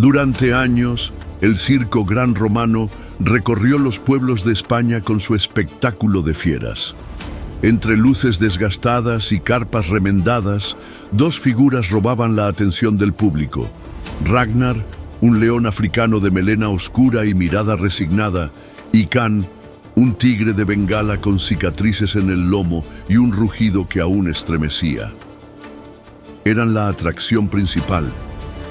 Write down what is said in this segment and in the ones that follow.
Durante años, el Circo Gran Romano recorrió los pueblos de España con su espectáculo de fieras. Entre luces desgastadas y carpas remendadas, dos figuras robaban la atención del público. Ragnar, un león africano de melena oscura y mirada resignada, y Kan, un tigre de Bengala con cicatrices en el lomo y un rugido que aún estremecía. Eran la atracción principal.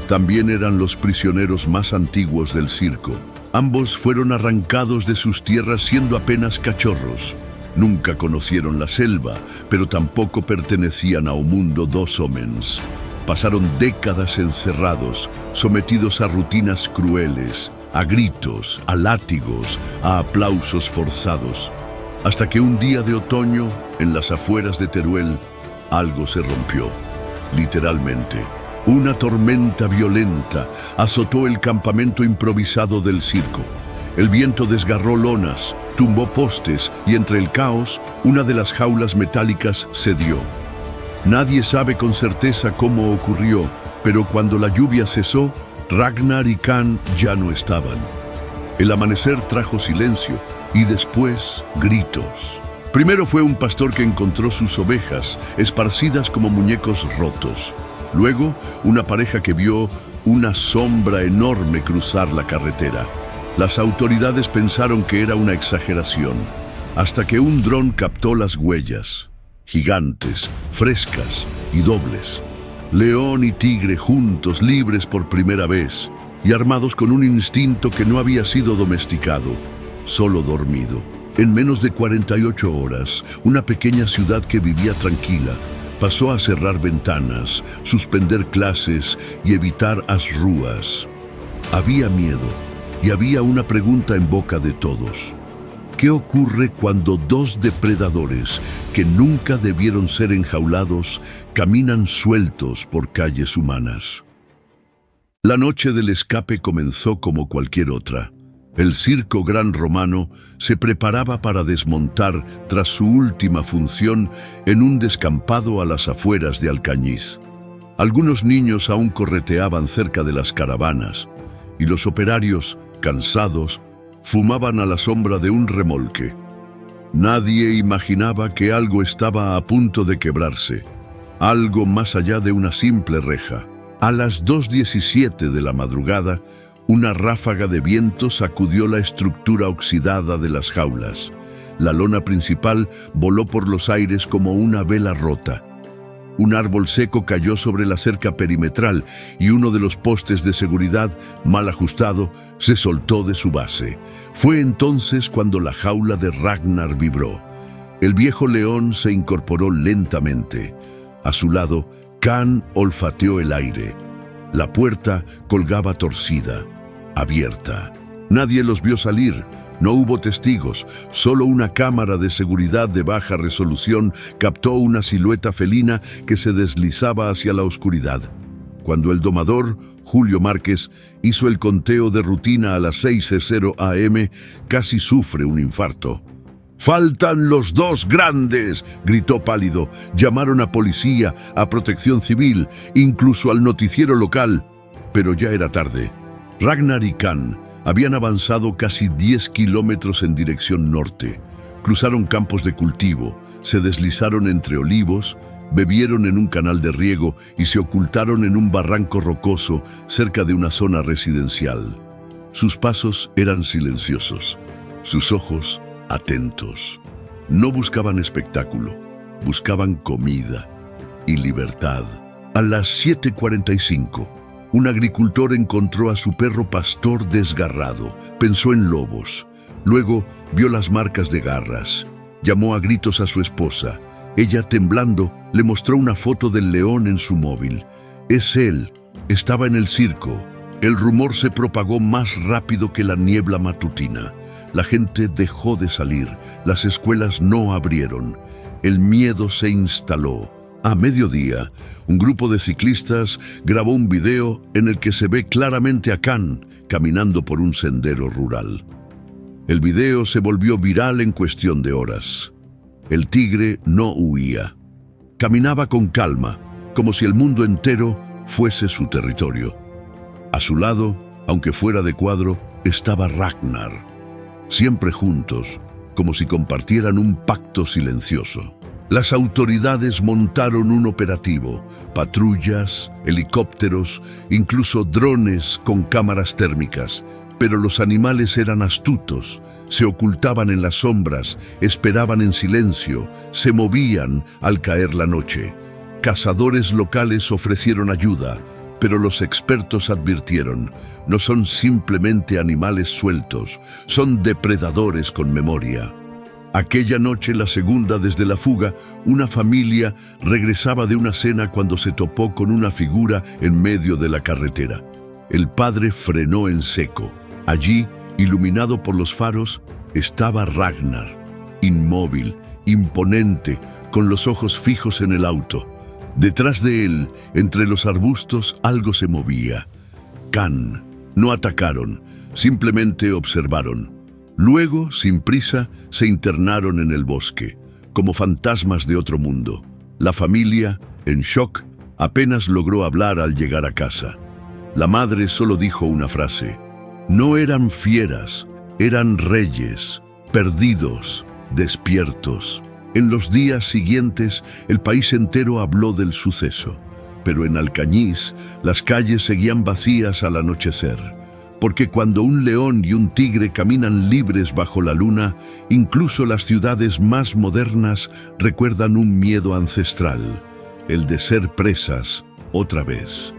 También eran los prisioneros más antiguos del circo. Ambos fueron arrancados de sus tierras siendo apenas cachorros. Nunca conocieron la selva, pero tampoco pertenecían a un mundo dos homens. Pasaron décadas encerrados, sometidos a rutinas crueles, a gritos, a látigos, a aplausos forzados. Hasta que un día de otoño, en las afueras de Teruel, algo se rompió, literalmente. Una tormenta violenta azotó el campamento improvisado del circo. El viento desgarró lonas, tumbó postes y entre el caos, una de las jaulas metálicas cedió. Nadie sabe con certeza cómo ocurrió, pero cuando la lluvia cesó, Ragnar y Kan ya no estaban. El amanecer trajo silencio y después gritos. Primero fue un pastor que encontró sus ovejas, esparcidas como muñecos rotos. Luego, una pareja que vio una sombra enorme cruzar la carretera. Las autoridades pensaron que era una exageración, hasta que un dron captó las huellas. Gigantes, frescas y dobles. León y tigre juntos, libres por primera vez, y armados con un instinto que no había sido domesticado, solo dormido. En menos de 48 horas, una pequeña ciudad que vivía tranquila, pasó a cerrar ventanas, suspender clases y evitar asrúas. Había miedo y había una pregunta en boca de todos. ¿Qué ocurre cuando dos depredadores que nunca debieron ser enjaulados caminan sueltos por calles humanas? La noche del escape comenzó como cualquier otra. El Circo Gran Romano se preparaba para desmontar tras su última función en un descampado a las afueras de Alcañiz. Algunos niños aún correteaban cerca de las caravanas y los operarios, cansados, fumaban a la sombra de un remolque. Nadie imaginaba que algo estaba a punto de quebrarse, algo más allá de una simple reja. A las 2:17 de la madrugada, una ráfaga de viento sacudió la estructura oxidada de las jaulas. La lona principal voló por los aires como una vela rota. Un árbol seco cayó sobre la cerca perimetral y uno de los postes de seguridad, mal ajustado, se soltó de su base. Fue entonces cuando la jaula de Ragnar vibró. El viejo león se incorporó lentamente. A su lado, Kan olfateó el aire. La puerta colgaba torcida, abierta. Nadie los vio salir. No hubo testigos, solo una cámara de seguridad de baja resolución captó una silueta felina que se deslizaba hacia la oscuridad. Cuando el domador, Julio Márquez, hizo el conteo de rutina a las 6:00 am, casi sufre un infarto. ¡Faltan los dos grandes!, gritó pálido. Llamaron a policía, a protección civil, incluso al noticiero local. Pero ya era tarde. Ragnar y Kan habían avanzado casi 10 kilómetros en dirección norte. Cruzaron campos de cultivo, se deslizaron entre olivos, bebieron en un canal de riego y se ocultaron en un barranco rocoso cerca de una zona residencial. Sus pasos eran silenciosos, sus ojos atentos. No buscaban espectáculo, buscaban comida y libertad. A las 7:45, un agricultor encontró a su perro pastor desgarrado. Pensó en lobos. Luego vio las marcas de garras. Llamó a gritos a su esposa. Ella, temblando, le mostró una foto del león en su móvil. Es él. Estaba en el circo. El rumor se propagó más rápido que la niebla matutina. La gente dejó de salir. Las escuelas no abrieron. El miedo se instaló. A mediodía, un grupo de ciclistas grabó un video en el que se ve claramente a Kan caminando por un sendero rural. El video se volvió viral en cuestión de horas. El tigre no huía. Caminaba con calma, como si el mundo entero fuese su territorio. A su lado, aunque fuera de cuadro, estaba Ragnar. Siempre juntos, como si compartieran un pacto silencioso. Las autoridades montaron un operativo, patrullas, helicópteros, incluso drones con cámaras térmicas. Pero los animales eran astutos, se ocultaban en las sombras, esperaban en silencio, se movían al caer la noche. Cazadores locales ofrecieron ayuda, pero los expertos advirtieron, no son simplemente animales sueltos, son depredadores con memoria. Aquella noche, la segunda desde la fuga, una familia regresaba de una cena cuando se topó con una figura en medio de la carretera. El padre frenó en seco. Allí, iluminado por los faros, estaba Ragnar, inmóvil, imponente, con los ojos fijos en el auto. Detrás de él, entre los arbustos, algo se movía. Khan. No atacaron, simplemente observaron. Luego, sin prisa, se internaron en el bosque, como fantasmas de otro mundo. La familia, en shock, apenas logró hablar al llegar a casa. La madre solo dijo una frase. No eran fieras, eran reyes, perdidos, despiertos. En los días siguientes, el país entero habló del suceso, pero en Alcañiz, las calles seguían vacías al anochecer, porque cuando un león y un tigre caminan libres bajo la luna, incluso las ciudades más modernas recuerdan un miedo ancestral, el de ser presas otra vez.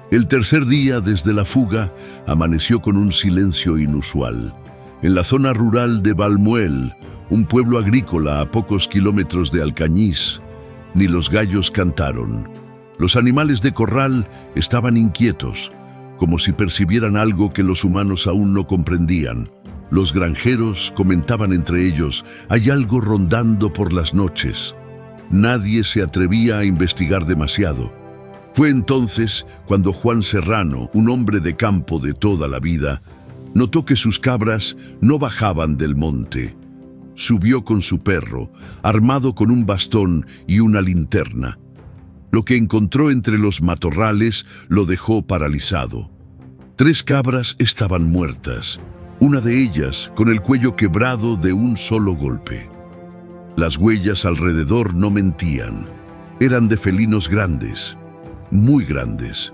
El tercer día desde la fuga amaneció con un silencio inusual. En la zona rural de Valmuel, un pueblo agrícola a pocos kilómetros de Alcañiz, ni los gallos cantaron. Los animales de corral estaban inquietos, como si percibieran algo que los humanos aún no comprendían. Los granjeros comentaban entre ellos, hay algo rondando por las noches. Nadie se atrevía a investigar demasiado. Fue entonces cuando Juan Serrano, un hombre de campo de toda la vida, notó que sus cabras no bajaban del monte. Subió con su perro, armado con un bastón y una linterna. Lo que encontró entre los matorrales lo dejó paralizado. 3 cabras estaban muertas, una de ellas con el cuello quebrado de un solo golpe. Las huellas alrededor no mentían. Eran de felinos grandes, muy grandes.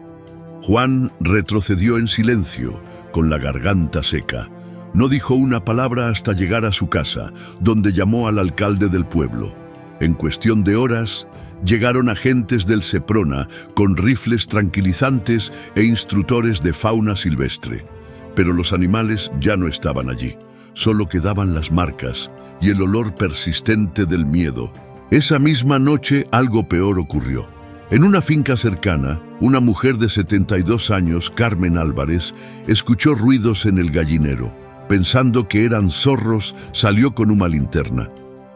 Juan retrocedió en silencio, con la garganta seca. No dijo una palabra hasta llegar a su casa, donde llamó al alcalde del pueblo. En cuestión de horas, llegaron agentes del Seprona con rifles tranquilizantes e instructores de fauna silvestre. Pero los animales ya no estaban allí. Solo quedaban las marcas y el olor persistente del miedo. Esa misma noche algo peor ocurrió. En una finca cercana, una mujer de 72 años, Carmen Álvarez, escuchó ruidos en el gallinero. Pensando que eran zorros, salió con una linterna.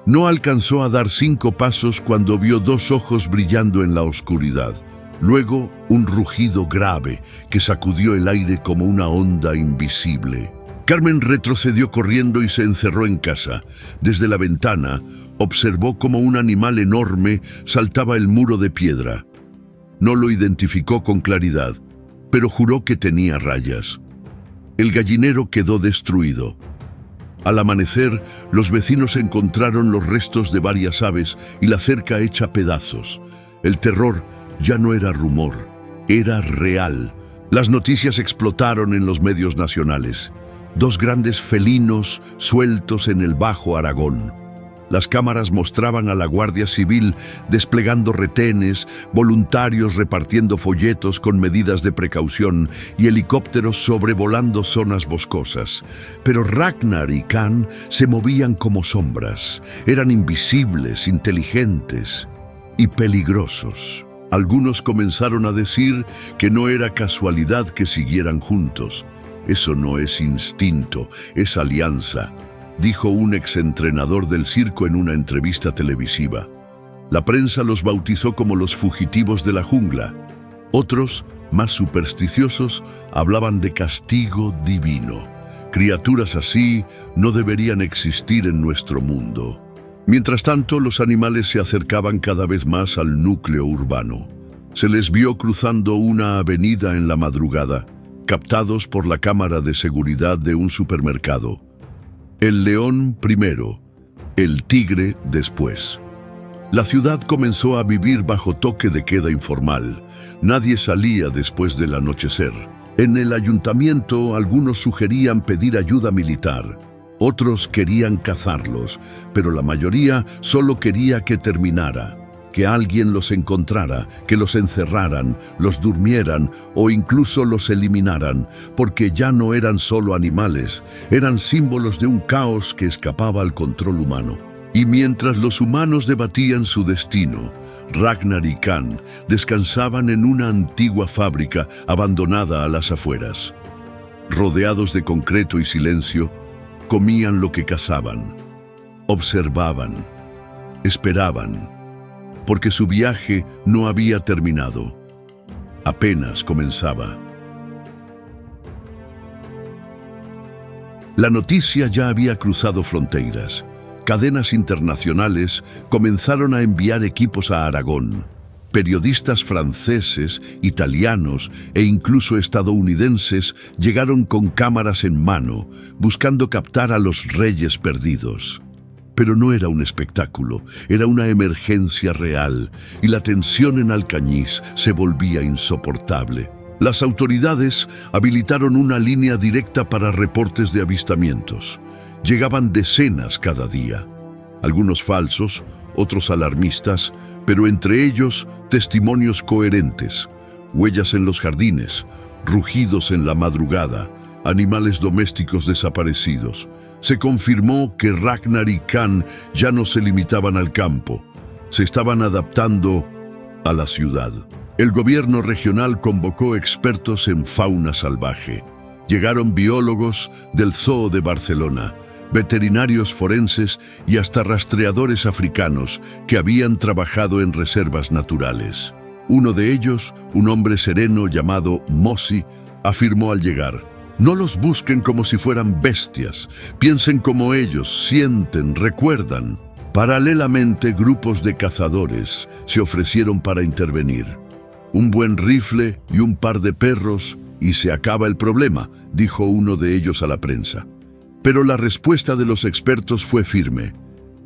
No alcanzó a dar 5 pasos cuando vio 2 ojos brillando en la oscuridad. Luego, un rugido grave que sacudió el aire como una onda invisible. Carmen retrocedió corriendo y se encerró en casa. Desde la ventana, observó cómo un animal enorme saltaba el muro de piedra. No lo identificó con claridad, pero juró que tenía rayas. El gallinero quedó destruido. Al amanecer, los vecinos encontraron los restos de varias aves y la cerca hecha pedazos. El terror ya no era rumor, era real. Las noticias explotaron en los medios nacionales. 2 grandes felinos sueltos en el Bajo Aragón. Las cámaras mostraban a la Guardia Civil desplegando retenes, voluntarios repartiendo folletos con medidas de precaución y helicópteros sobrevolando zonas boscosas. Pero Ragnar y Khan se movían como sombras. Eran invisibles, inteligentes y peligrosos. Algunos comenzaron a decir que no era casualidad que siguieran juntos. Eso no es instinto, es alianza, dijo un exentrenador del circo en una entrevista televisiva. La prensa los bautizó como los fugitivos de la jungla. Otros, más supersticiosos, hablaban de castigo divino. Criaturas así no deberían existir en nuestro mundo. Mientras tanto, los animales se acercaban cada vez más al núcleo urbano. Se les vio cruzando una avenida en la madrugada, captados por la cámara de seguridad de un supermercado. El león primero, el tigre después. La ciudad comenzó a vivir bajo toque de queda informal. Nadie salía después del anochecer. En el ayuntamiento algunos sugerían pedir ayuda militar. Otros querían cazarlos, pero la mayoría solo quería que terminara, que alguien los encontrara, que los encerraran, los durmieran o incluso los eliminaran, porque ya no eran solo animales, eran símbolos de un caos que escapaba al control humano. Y mientras los humanos debatían su destino, Ragnar y Khan descansaban en una antigua fábrica abandonada a las afueras. Rodeados de concreto y silencio, comían lo que cazaban, observaban, esperaban, porque su viaje no había terminado, apenas comenzaba. La noticia ya había cruzado fronteras. Cadenas internacionales comenzaron a enviar equipos a Aragón. Periodistas franceses, italianos e incluso estadounidenses llegaron con cámaras en mano, buscando captar a los reyes perdidos. Pero no era un espectáculo, era una emergencia real, y la tensión en Alcañiz se volvía insoportable. Las autoridades habilitaron una línea directa para reportes de avistamientos. Llegaban decenas cada día, algunos falsos, otros alarmistas, pero entre ellos testimonios coherentes, huellas en los jardines, rugidos en la madrugada, animales domésticos desaparecidos. Se confirmó que Ragnar y Khan ya no se limitaban al campo, se estaban adaptando a la ciudad. El gobierno regional convocó expertos en fauna salvaje. Llegaron biólogos del Zoo de Barcelona, veterinarios forenses y hasta rastreadores africanos que habían trabajado en reservas naturales. Uno de ellos, un hombre sereno llamado Mosi, afirmó al llegar: «No los busquen como si fueran bestias, piensen como ellos, sienten, recuerdan». Paralelamente, grupos de cazadores se ofrecieron para intervenir. «Un buen rifle y un par de perros y se acaba el problema», dijo uno de ellos a la prensa. Pero la respuesta de los expertos fue firme.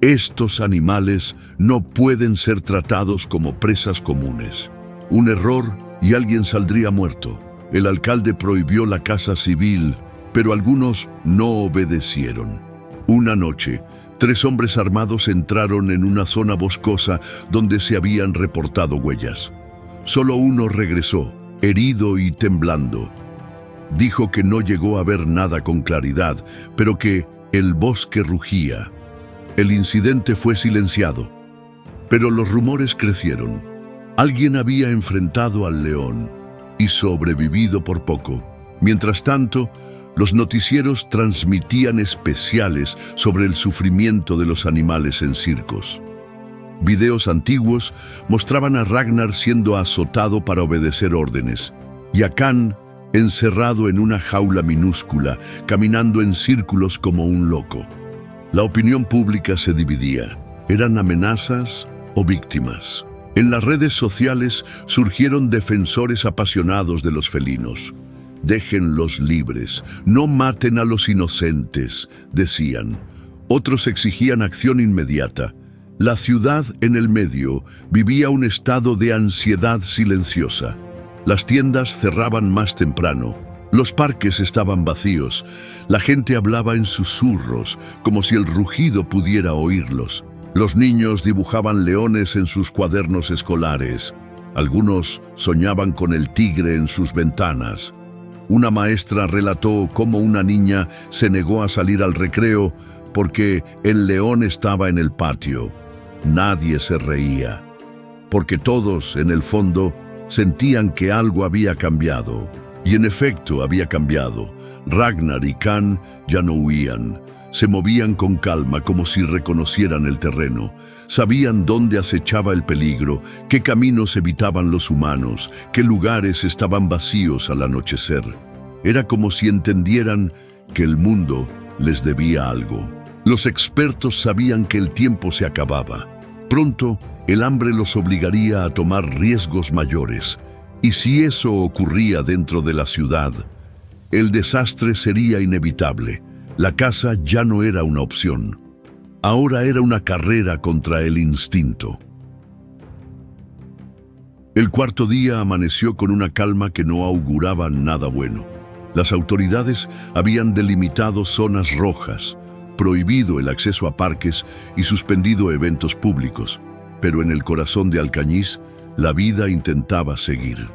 Estos animales no pueden ser tratados como presas comunes. Un error y alguien saldría muerto. El alcalde prohibió la caza civil, pero algunos no obedecieron. Una noche, 3 hombres armados entraron en una zona boscosa donde se habían reportado huellas. Solo uno regresó, herido y temblando. Dijo que no llegó a ver nada con claridad, pero que el bosque rugía. El incidente fue silenciado, pero los rumores crecieron. Alguien había enfrentado al león y sobrevivido por poco. Mientras tanto, los noticieros transmitían especiales sobre el sufrimiento de los animales en circos. Videos antiguos mostraban a Ragnar siendo azotado para obedecer órdenes, y a Khan encerrado en una jaula minúscula, caminando en círculos como un loco. La opinión pública se dividía. ¿Eran amenazas o víctimas? En las redes sociales surgieron defensores apasionados de los felinos. «Déjenlos libres, no maten a los inocentes», decían. Otros exigían acción inmediata. La ciudad, en el medio, vivía un estado de ansiedad silenciosa. Las tiendas cerraban más temprano, los parques estaban vacíos, la gente hablaba en susurros, como si el rugido pudiera oírlos. Los niños dibujaban leones en sus cuadernos escolares, algunos soñaban con el tigre en sus ventanas. Una maestra relató cómo una niña se negó a salir al recreo porque el león estaba en el patio. Nadie se reía, porque todos, en el fondo, sentían que algo había cambiado. Y en efecto había cambiado. Ragnar y Khan ya no huían. Se movían con calma como si reconocieran el terreno. Sabían dónde acechaba el peligro, qué caminos evitaban los humanos, qué lugares estaban vacíos al anochecer. Era como si entendieran que el mundo les debía algo. Los expertos sabían que el tiempo se acababa. Pronto, El hambre los obligaría a tomar riesgos mayores, y si eso ocurría dentro de la ciudad, el desastre sería inevitable. La caza ya no era una opción. Ahora era una carrera contra el instinto. El cuarto día amaneció con una calma que no auguraba nada bueno. Las autoridades habían delimitado zonas rojas, prohibido el acceso a parques y suspendido eventos públicos. Pero en el corazón de Alcañiz, la vida intentaba seguir.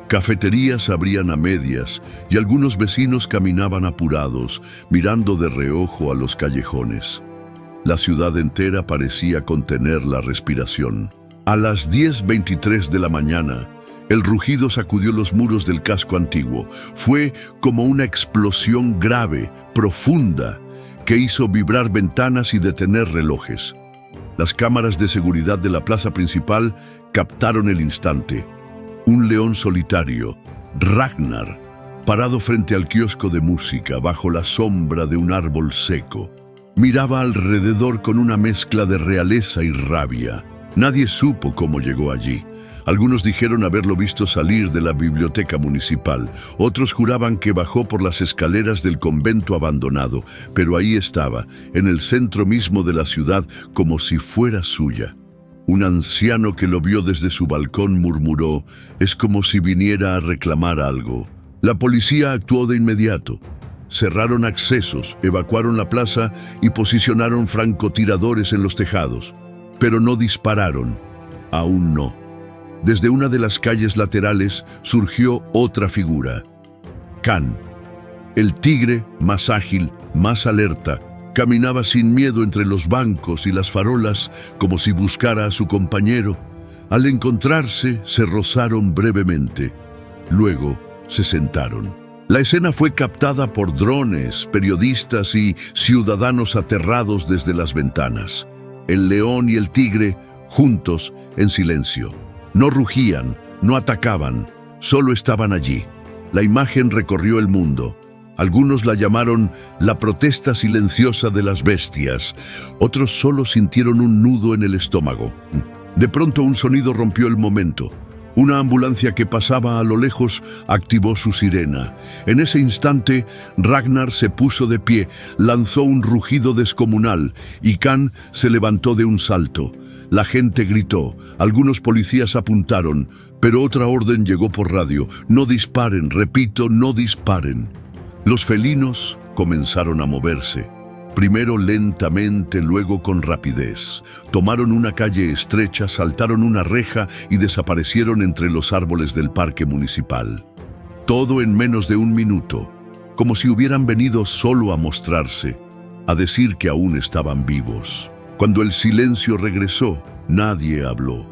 Cafeterías abrían a medias y algunos vecinos caminaban apurados, mirando de reojo a los callejones. La ciudad entera parecía contener la respiración. A las 10:23 de la mañana, el rugido sacudió los muros del casco antiguo. Fue como una explosión grave, profunda, que hizo vibrar ventanas y detener relojes. Las cámaras de seguridad de la plaza principal captaron el instante. Un león solitario, Ragnar, parado frente al kiosco de música bajo la sombra de un árbol seco, miraba alrededor con una mezcla de realeza y rabia. Nadie supo cómo llegó allí. Algunos dijeron haberlo visto salir de la biblioteca municipal. Otros juraban que bajó por las escaleras del convento abandonado, pero ahí estaba, en el centro mismo de la ciudad, como si fuera suya. Un anciano que lo vio desde su balcón murmuró: «Es como si viniera a reclamar algo». La policía actuó de inmediato. Cerraron accesos, evacuaron la plaza y posicionaron francotiradores en los tejados. Pero no dispararon. Aún no. Desde una de las calles laterales surgió otra figura. Khan, el tigre más ágil, más alerta, caminaba sin miedo entre los bancos y las farolas como si buscara a su compañero. Al encontrarse, se rozaron brevemente. Luego, se sentaron. La escena fue captada por drones, periodistas y ciudadanos aterrados desde las ventanas. El león y el tigre, juntos, en silencio. No rugían, no atacaban, solo estaban allí. La imagen recorrió el mundo. Algunos la llamaron la protesta silenciosa de las bestias. Otros solo sintieron un nudo en el estómago. De pronto un sonido rompió el momento. Una ambulancia que pasaba a lo lejos activó su sirena. En ese instante, Ragnar se puso de pie, lanzó un rugido descomunal y Khan se levantó de un salto. La gente gritó, algunos policías apuntaron, pero otra orden llegó por radio: «No disparen, repito, no disparen». Los felinos comenzaron a moverse. Primero lentamente, luego con rapidez. Tomaron una calle estrecha, saltaron una reja y desaparecieron entre los árboles del parque municipal. Todo en menos de un minuto, como si hubieran venido solo a mostrarse, a decir que aún estaban vivos. Cuando el silencio regresó, nadie habló.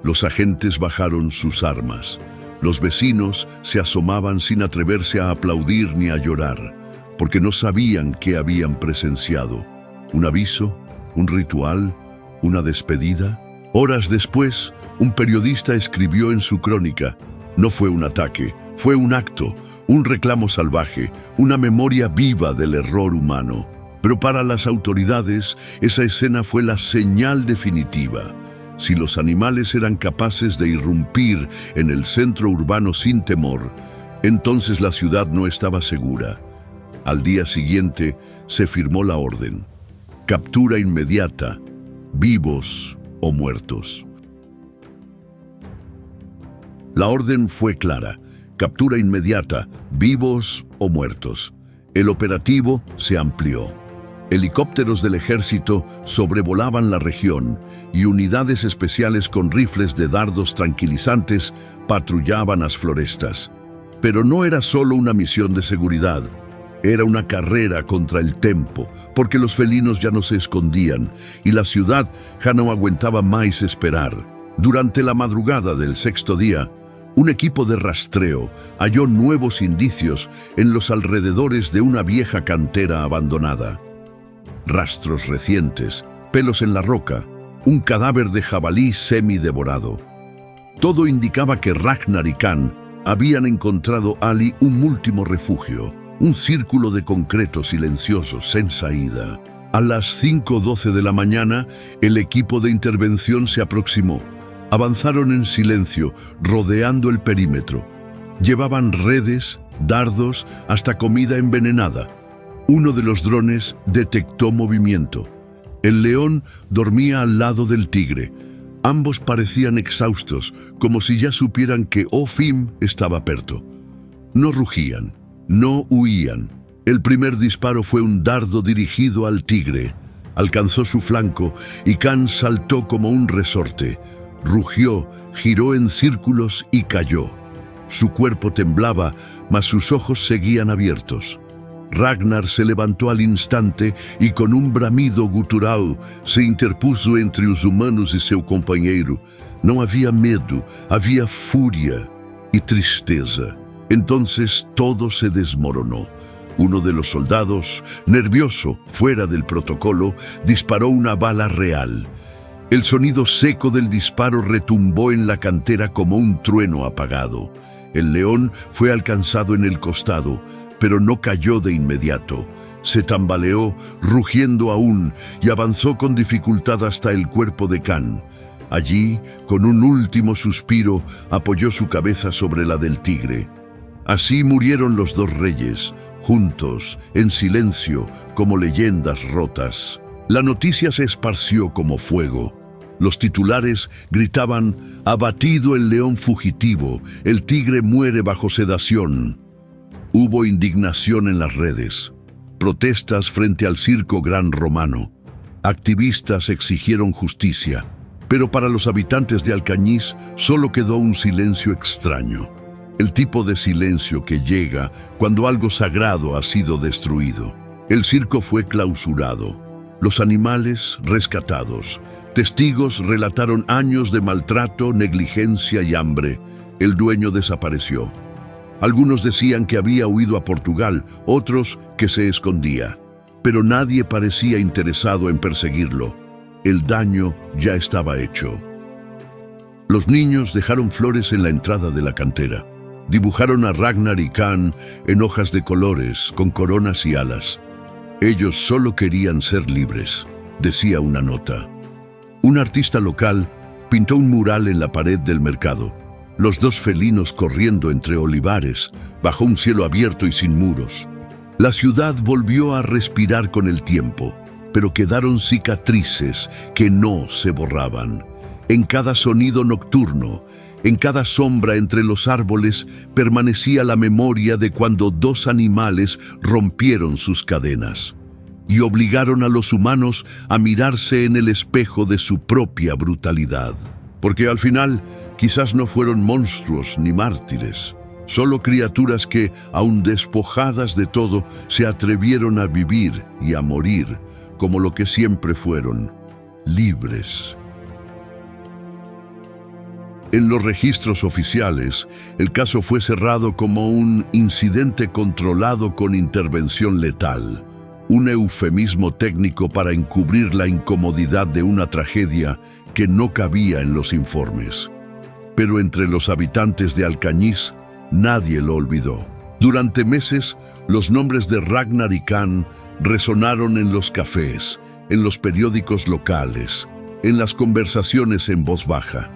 Los agentes bajaron sus armas. Los vecinos se asomaban sin atreverse a aplaudir ni a llorar, porque no sabían qué habían presenciado. ¿Un aviso? ¿Un ritual? ¿Una despedida? Horas después, un periodista escribió en su crónica: «No fue un ataque, fue un acto, un reclamo salvaje, una memoria viva del error humano». Pero para las autoridades, esa escena fue la señal definitiva. Si los animales eran capaces de irrumpir en el centro urbano sin temor, entonces la ciudad no estaba segura. Al día siguiente se firmó la orden: captura inmediata, vivos o muertos. La orden fue clara: captura inmediata, vivos o muertos. El operativo se amplió. Helicópteros del ejército sobrevolaban la región y unidades especiales con rifles de dardos tranquilizantes patrullaban las florestas. Pero no era solo una misión de seguridad. Era una carrera contra el tiempo, porque los felinos ya no se escondían y la ciudad ya no aguantaba más esperar. Durante la madrugada del sexto día, un equipo de rastreo halló nuevos indicios en los alrededores de una vieja cantera abandonada. Rastros recientes, pelos en la roca, un cadáver de jabalí semidevorado. Todo indicaba que Ragnar y Khan habían encontrado allí un último refugio, un círculo de concreto silencioso, sin salida. A las 5:12 de la mañana, el equipo de intervención se aproximó. Avanzaron en silencio, rodeando el perímetro. Llevaban redes, dardos, hasta comida envenenada. Uno de los drones detectó movimiento. El león dormía al lado del tigre. Ambos parecían exhaustos, como si ya supieran que Ofim estaba perto. No rugían, no huían. El primer disparo fue un dardo dirigido al tigre. Alcanzó su flanco y Khan saltó como un resorte. Rugió, giró en círculos y cayó. Su cuerpo temblaba, mas sus ojos seguían abiertos. Ragnar se levantó al instante y con un bramido gutural se interpuso entre os humanos e seu companheiro. Não havia medo, havia furia y tristeza. Entonces todo se desmoronó. Uno de los soldados, nervioso, fuera del protocolo, disparó una bala real. El sonido seco del disparo retumbó en la cantera como un trueno apagado. El león fue alcanzado en el costado, pero no cayó de inmediato. Se tambaleó, rugiendo aún, y avanzó con dificultad hasta el cuerpo de Khan. Allí, con un último suspiro, apoyó su cabeza sobre la del tigre. Así murieron los dos reyes, juntos, en silencio, como leyendas rotas. La noticia se esparció como fuego. Los titulares gritaban: «Abatido el león fugitivo, el tigre muere bajo sedación». Hubo indignación en las redes, protestas frente al circo Gran Romano. Activistas exigieron justicia, pero para los habitantes de Alcañiz solo quedó un silencio extraño. El tipo de silencio que llega cuando algo sagrado ha sido destruido. El circo fue clausurado. Los animales rescatados. Testigos relataron años de maltrato, negligencia y hambre. El dueño desapareció. Algunos decían que había huido a Portugal, otros que se escondía. Pero nadie parecía interesado en perseguirlo. El daño ya estaba hecho. Los niños dejaron flores en la entrada de la cantera. Dibujaron a Ragnar y Khan en hojas de colores, con coronas y alas. Ellos solo querían ser libres, decía una nota. Un artista local pintó un mural en la pared del mercado. Los dos felinos corriendo entre olivares, bajo un cielo abierto y sin muros. La ciudad volvió a respirar con el tiempo, pero quedaron cicatrices que no se borraban. En cada sonido nocturno, en cada sombra entre los árboles, permanecía la memoria de cuando dos animales rompieron sus cadenas y obligaron a los humanos a mirarse en el espejo de su propia brutalidad. Porque al final, quizás no fueron monstruos ni mártires, solo criaturas que, aun despojadas de todo, se atrevieron a vivir y a morir como lo que siempre fueron, libres. En los registros oficiales, el caso fue cerrado como un incidente controlado con intervención letal, un eufemismo técnico para encubrir la incomodidad de una tragedia que no cabía en los informes. Pero entre los habitantes de Alcañiz, nadie lo olvidó. Durante meses, los nombres de Ragnar y Khan resonaron en los cafés, en los periódicos locales, en las conversaciones en voz baja.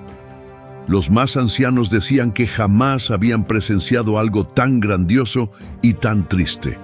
Los más ancianos decían que jamás habían presenciado algo tan grandioso y tan triste.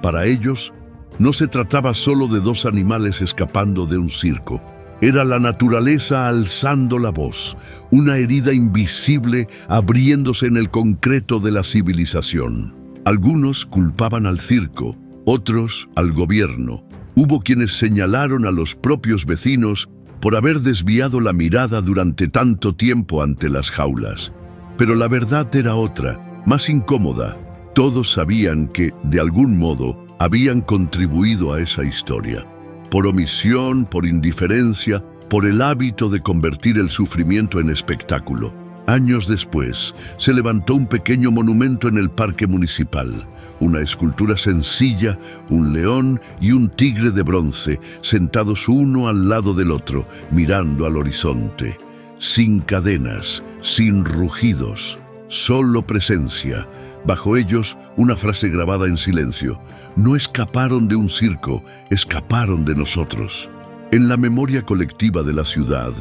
Para ellos, no se trataba solo de dos animales escapando de un circo. Era la naturaleza alzando la voz, una herida invisible abriéndose en el concreto de la civilización. Algunos culpaban al circo, otros al gobierno. Hubo quienes señalaron a los propios vecinos por haber desviado la mirada durante tanto tiempo ante las jaulas. Pero la verdad era otra, más incómoda. Todos sabían que, de algún modo, habían contribuido a esa historia. Por omisión, por indiferencia, por el hábito de convertir el sufrimiento en espectáculo. Años después, se levantó un pequeño monumento en el parque municipal. Una escultura sencilla, un león y un tigre de bronce, sentados uno al lado del otro, mirando al horizonte. Sin cadenas, sin rugidos, solo presencia, Bajo ellos, una frase grabada en silencio: no escaparon de un circo, escaparon de nosotros. En la memoria colectiva de la ciudad,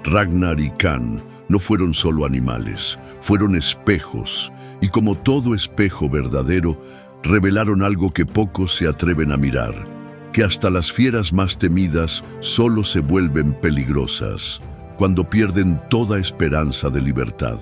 Ragnar y Khan no fueron solo animales, fueron espejos, y como todo espejo verdadero, revelaron algo que pocos se atreven a mirar, que hasta las fieras más temidas solo se vuelven peligrosas cuando pierden toda esperanza de libertad.